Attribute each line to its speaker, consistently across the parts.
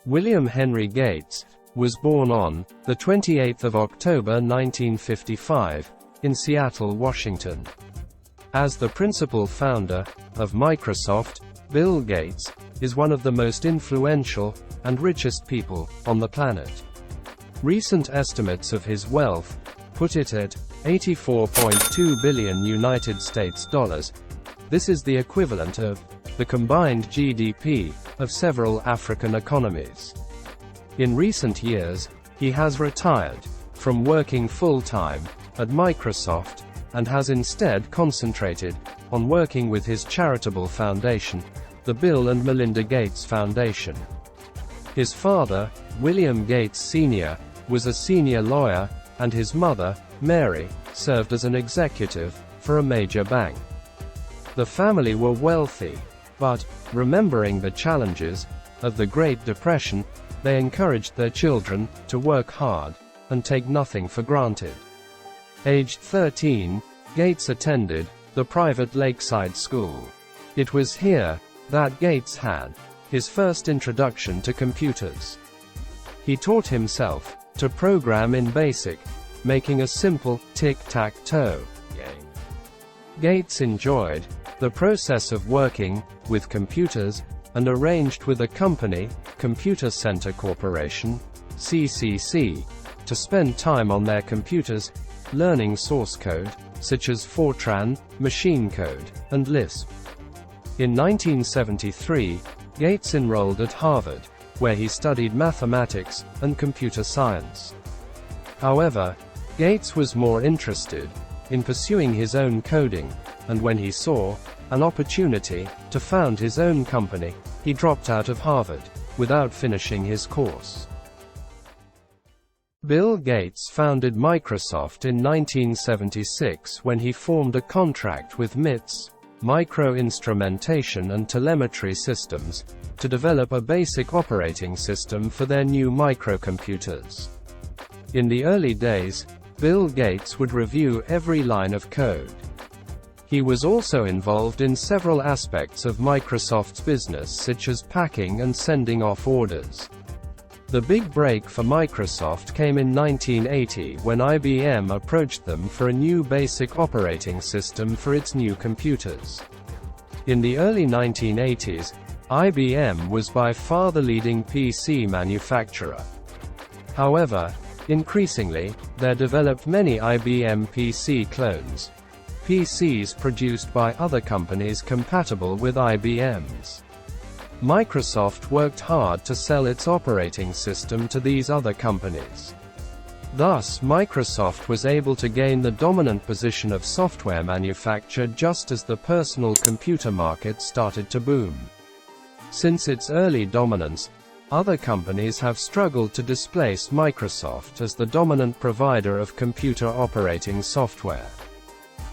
Speaker 1: William Henry Gates was born on the 28th of October 1955 in Seattle, Washington. As the principal founder of Microsoft, Bill Gates is one of the most influential and richest people on the planet. Recent estimates of his wealth put it at $84.2 billion United States dollars. This is the equivalent of the combined GDP of several African economies. In recent years, he has retired from working full-time at Microsoft and has instead concentrated on working with his charitable foundation, the Bill and Melinda Gates Foundation. His father, William Gates Sr., was a senior lawyer, and his mother, Mary, served as an executive for a major bank. The family were wealthy, but, remembering the challenges of the Great Depression, they encouraged their children to work hard and take nothing for granted. Aged 13, Gates attended the private Lakeside School. It was here that Gates had his first introduction to computers. He taught himself to program in BASIC, making a simple tic-tac-toe game. Gates enjoyed the process of working with computers and arranged with a company, Computer Center Corporation, CCC, to spend time on their computers, learning source code, such as Fortran, machine code, and Lisp. In 1973, Gates enrolled at Harvard, where he studied mathematics and computer science. However, Gates was more interested in pursuing his own coding, and when he saw an opportunity to found his own company, he dropped out of Harvard without finishing his course. Bill Gates founded Microsoft in 1976 when he formed a contract with MIT's Micro-Instrumentation and Telemetry Systems to develop a basic operating system for their new microcomputers. In the early days, Bill Gates would review every line of code. He was also involved in several aspects of Microsoft's business, such as packing and sending off orders. The big break for Microsoft came in 1980 when IBM approached them for a new basic operating system for its new computers. In the early 1980s, IBM was by far the leading PC manufacturer. However, increasingly, there developed many IBM PC clones, PCs produced by other companies compatible with IBM's. Microsoft worked hard to sell its operating system to these other companies. Thus, Microsoft was able to gain the dominant position of software manufacturer just as the personal computer market started to boom. Since its early dominance, other companies have struggled to displace Microsoft as the dominant provider of computer operating software.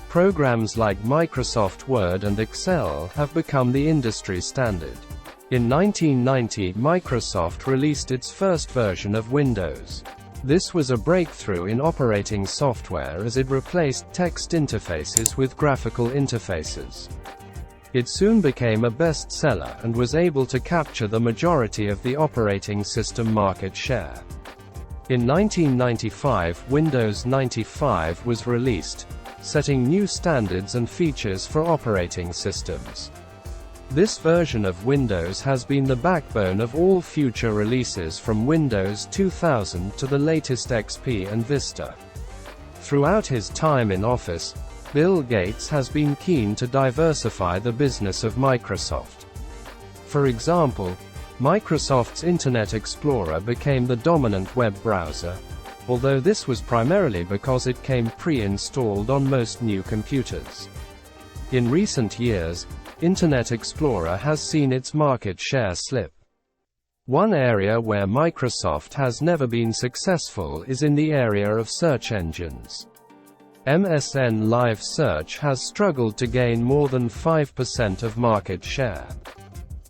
Speaker 1: Programs like Microsoft Word and Excel have become the industry standard. In 1990, Microsoft released its first version of Windows. This was a breakthrough in operating software as it replaced text interfaces with graphical interfaces. It soon became a bestseller and was able to capture the majority of the operating system market share. In 1995, Windows 95 was released, setting new standards and features for operating systems. This version of Windows has been the backbone of all future releases from Windows 2000 to the latest XP and Vista. Throughout his time in office, Bill Gates has been keen to diversify the business of Microsoft. For example, Microsoft's Internet Explorer became the dominant web browser, although this was primarily because it came pre-installed on most new computers. In recent years, Internet Explorer has seen its market share slip. One area where Microsoft has never been successful is in the area of search engines. MSN Live Search has struggled to gain more than 5% of market share.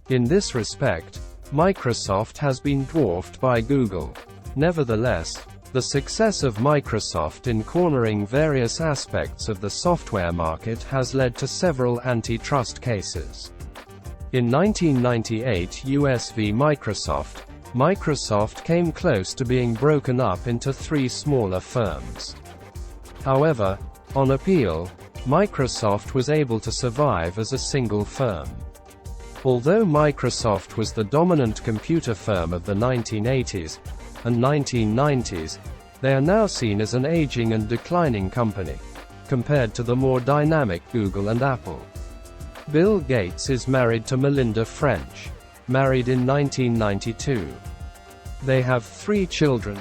Speaker 1: In this respect, Microsoft has been dwarfed by Google. Nevertheless, the success of Microsoft in cornering various aspects of the software market has led to several antitrust cases. In 1998, US v. Microsoft, Microsoft came close to being broken up into 3 smaller firms. However, on appeal, Microsoft was able to survive as a single firm. Although Microsoft was the dominant computer firm of the 1980s and 1990s, they are now seen as an aging and declining company, compared to the more dynamic Google and Apple. Bill Gates is married to Melinda French, married in 1992. They have 3 children.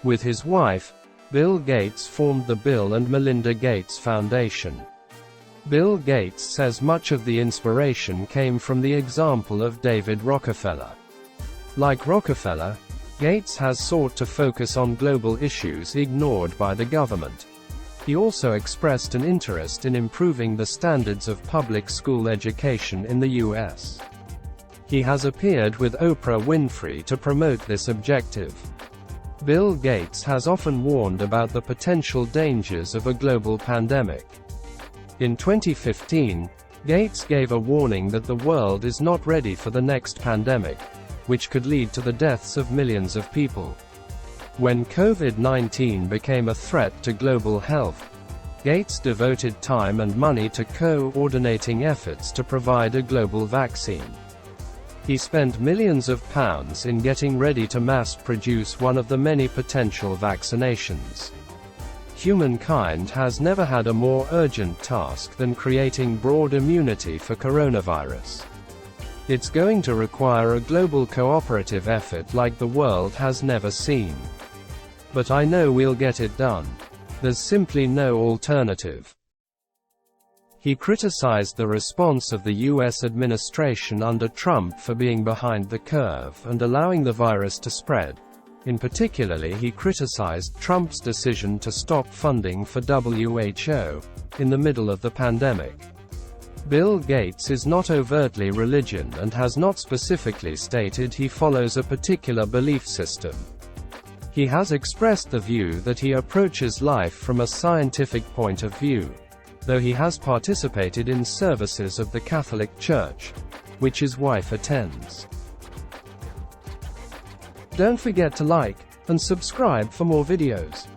Speaker 1: With his wife, Bill Gates formed the Bill and Melinda Gates Foundation. Bill Gates says much of the inspiration came from the example of David Rockefeller. Like Rockefeller, Gates has sought to focus on global issues ignored by the government. He also expressed an interest in improving the standards of public school education in the US. He has appeared with Oprah Winfrey to promote this objective. Bill Gates has often warned about the potential dangers of a global pandemic. In 2015, Gates gave a warning that the world is not ready for the next pandemic, which could lead to the deaths of millions of people. When COVID-19 became a threat to global health, Gates devoted time and money to coordinating efforts to provide a global vaccine. He spent millions of pounds in getting ready to mass-produce one of the many potential vaccinations. Humankind has never had a more urgent task than creating broad immunity for coronavirus. It's going to require a global cooperative effort like the world has never seen. But I know we'll get it done. There's simply no alternative. He criticized the response of the US administration under Trump for being behind the curve and allowing the virus to spread. In particular, he criticized Trump's decision to stop funding for WHO in the middle of the pandemic. Bill Gates is not overtly religious and has not specifically stated he follows a particular belief system. He has expressed the view that he approaches life from a scientific point of view, though he has participated in services of the Catholic Church, which his wife attends. Don't forget to like and subscribe for more videos.